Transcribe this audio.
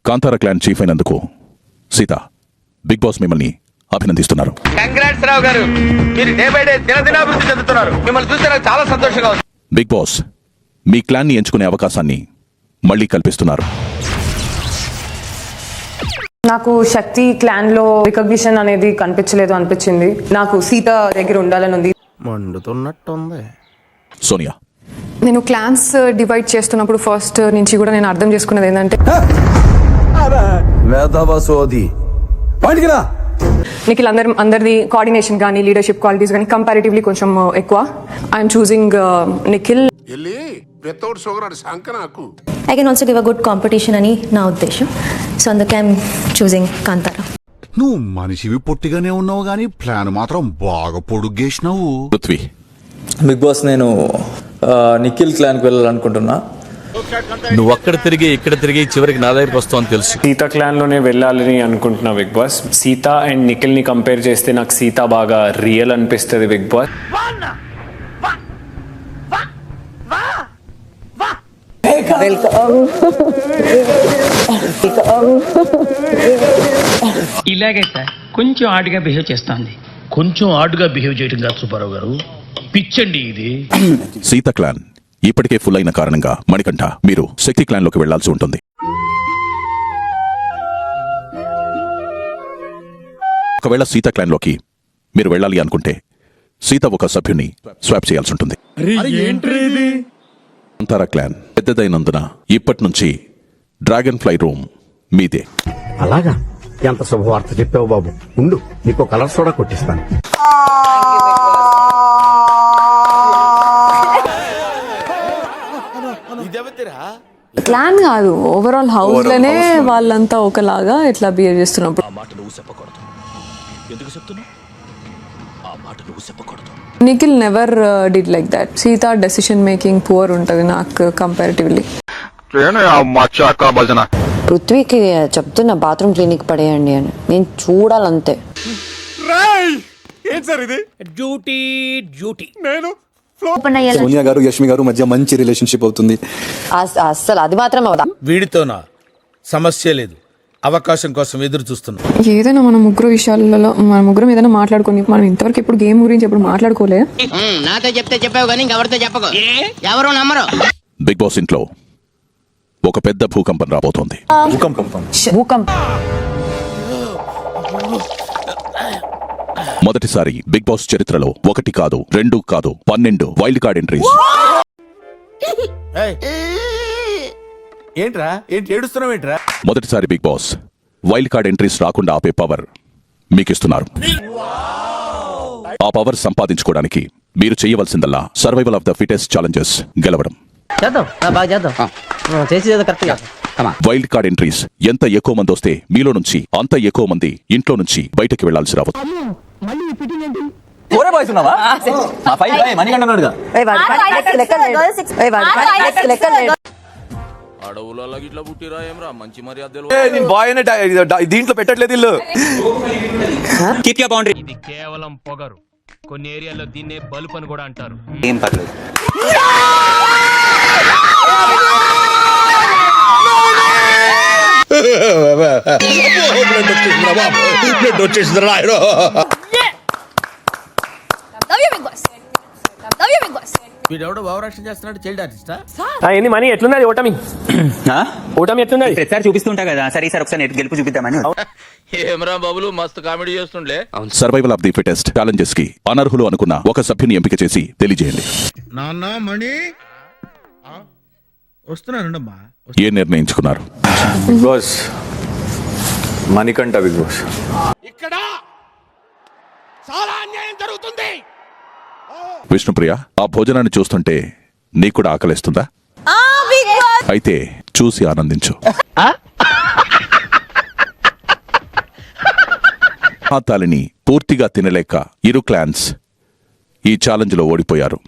Kantara clan chief అయినందుకు Sita, big boss మిమ్మల్ని అభినందిస్తున్నారు. Congrats రావు గారు, మీరు డే బై డే దినదినాభివృద్ధి చెందుతున్నారు. మిమ్మల్ని చూస్తే నాకు చాలా సంతోషంగా ఉంది. బిగ్ బాస్ మీ క్లాన్ని ఎంచుకునే అవకాశాన్ని మళ్ళీ కల్పిస్తున్నారు. నాకు శక్తి క్లాన్ లో రికగ్నిషన్ అనేది కనిపించలేదు అనిపించింది. నాకు సీత దగ్గర ఉండాలని ఉంది. మండుతున్నట్టుంది. సోనియా, నేను క్లాన్స్ డివైడ్ చేస్తున్నప్పుడు ఫస్ట్ నుంచి కూడా నేను అర్థం చేసుకున్నది ఏంటంటే నిఖిల్ అందరిది కోఆర్డినేషన్ కానీ లీడర్షిప్ క్వాలిటీస్ కానీ కంపారిటివ్లీ కొంచెం ఎక్కువ. I'm choosing Nikhil. I can also give a good competition అని నా ఉద్దేశం. సో అందుకే ఐఎమ్ చూసింగ్ కాంతారా. నువ్వు మనిషివి పొట్టిగానే ఉన్నావు గానీ ప్లాన్ మాత్రం బాగా పొడుగేసినావు. పృథ్వీ. బిగ్ బాస్ నేను నిఖిల్ క్లాన్కి వెళ్ళాలనుకుంటున్నా. నువ్వు అక్కడ తిరిగి ఇక్కడ తిరిగి చివరికి నా దగ్గరికి వస్తావు అని తెలుసు. సీత క్లాన్ లోనే వెళ్ళాలని అనుకుంటున్నా Bigg Boss. Seetha and Nikhil ని కంపేర్ చేస్తే నాకు సీత బాగా రియల్ అనిపిస్తుంది బిగ్ బాస్. ఇలాగే సార్ కొంచెం ఆడుగా బిహేవ్ చేస్తుంది. కొంచెం ఆడుగా బిహేవ్ చేయడం కాదు సుబ్బారావు గారు, పిచ్చండి ఇది. సీత క్లాన్ ఇప్పటికే ఫుల్ అయిన కారణంగా మణికంఠ, మీరు శక్తి క్లాన్ లోకి వెళ్లాల్సి ఉంటుంది. ఒకవేళ సీత క్లాన్ లోకి మీరు వెళ్ళాలి అనుకుంటే సీత ఒక సభ్యుని స్వాప్ చేయాల్సి ఉంటుంది. కాంతారా క్లాన్ పెద్దదైనందున ఇప్పటి నుంచి డ్రాగన్ ఫ్లై రూమ్ మీదే. అలాగా? ఎంత శుభవార్త చెప్పావు బాబు. ఉండు, నీకు కలర్ సోడా కొట్టిస్తాను. క్లాన్ కాదు, ఓవరాల్ హౌస్ లోనే వాళ్ళంతా ఒకలాగా ఇట్లా బిహేవ్ చేస్తున్నప్పుడు Nikhil never did like that. Sita decision making poor ఉంటుంది నాకు కంపారిటివ్లీ. పృథ్వీకి చెప్తున్న బాత్రూమ్ క్లినిక్ పడేయండి అని, నేను చూడాలంతే. సోనియా గారు యష్మి గారు మధ్య మంచి రిలేషన్షిప్ అవుతుంది. అస్సలు అది మాత్రం అవదా. వీడితోనా సమస్య లేదు, అవకాశం కోసం ఎదురు చూస్తున్నా. ఏదైనా మన ముగ్గురు విషయాలలో మన ముగ్గురం ఏదైనా మాట్లాడుకుని, మనం ఇంతవరకు ఎప్పుడు గేమ్ గురించి ఎప్పుడు మాట్లాడుకోలే. నాతో చెప్తే చెప్పావు కానీ ఎవరితో చెప్పకు, ఎవరు నమ్మరు. బిగ్ బాస్ ఇంట్లో ఒక పెద్ద భూకంపం రాబోతోంది. మొదటిసారి బిగ్ బాస్ చరిత్రలో 1 కాదు 2 కాదు 12 వైల్డ్ కార్డ్ ఎంట్రీస్. ఏంట్రా ఏంటి ఏడుస్తున్నావు ఏంట్రా? మొదటిసారి Bigg Boss wild card entries రాకుండా ఆపే పవర్ మీకిస్తున్నారు. ఆ పవర్ సంపాదించుకోవడానికి మీరు చేయవలసిందల్లా survival of the fittest challenges గెలవడం. వైల్డ్ కార్డ్ ఎంట్రీస్ ఎంత ఎక్కువ మంది వస్తే మీలో నుంచి అంత ఎక్కువ మంది ఇంట్లో నుంచి బయటకి వెళ్లాల్సి రావచ్చు. దీంట్లో పెట్టట్లేదు ఇల్లు. ఇది కేవలం పొగరు, కొన్ని ఏరియాలో దీన్నే బల్బ్ అని కూడా అంటారు. ఏం పర్లేదు. వీడెవడో భావరక్షణ చేస్తున్నాడు, చైల్డ్ ఆర్టిస్టా? ఏంది మనీ ఎట్లున్నది? ఓటమి ఎట్లున్నది? ప్రతిసారి చూపిస్తుంటా కదా, సరే సార్ ఒకసారి గెలుపు చూపిద్దామని. ఏమరా బాబులు మస్తు కామెడీ చేస్తుండే. Survival of the fittest challenges కి అనర్హులు అనుకున్న ఒక సభ్యుని ఎంపిక చేసి తెలియజేయండి. ఏ నిర్ణయించుకున్నారు? Bigg Boss Manikanta. Bigg Boss ఇక్కడ చాలా అన్యాయం జరుగుతుంది. విష్ణుప్రియ, ఆ భోజనాన్ని చూస్తుంటే నీకు కూడా ఆకలిస్తుందా? అయితే చూసి ఆనందించు. ఆ తాలిని పూర్తిగా తినలేక ఇరు క్లాన్స్ ఈ ఛాలెంజ్ లో ఓడిపోయారు.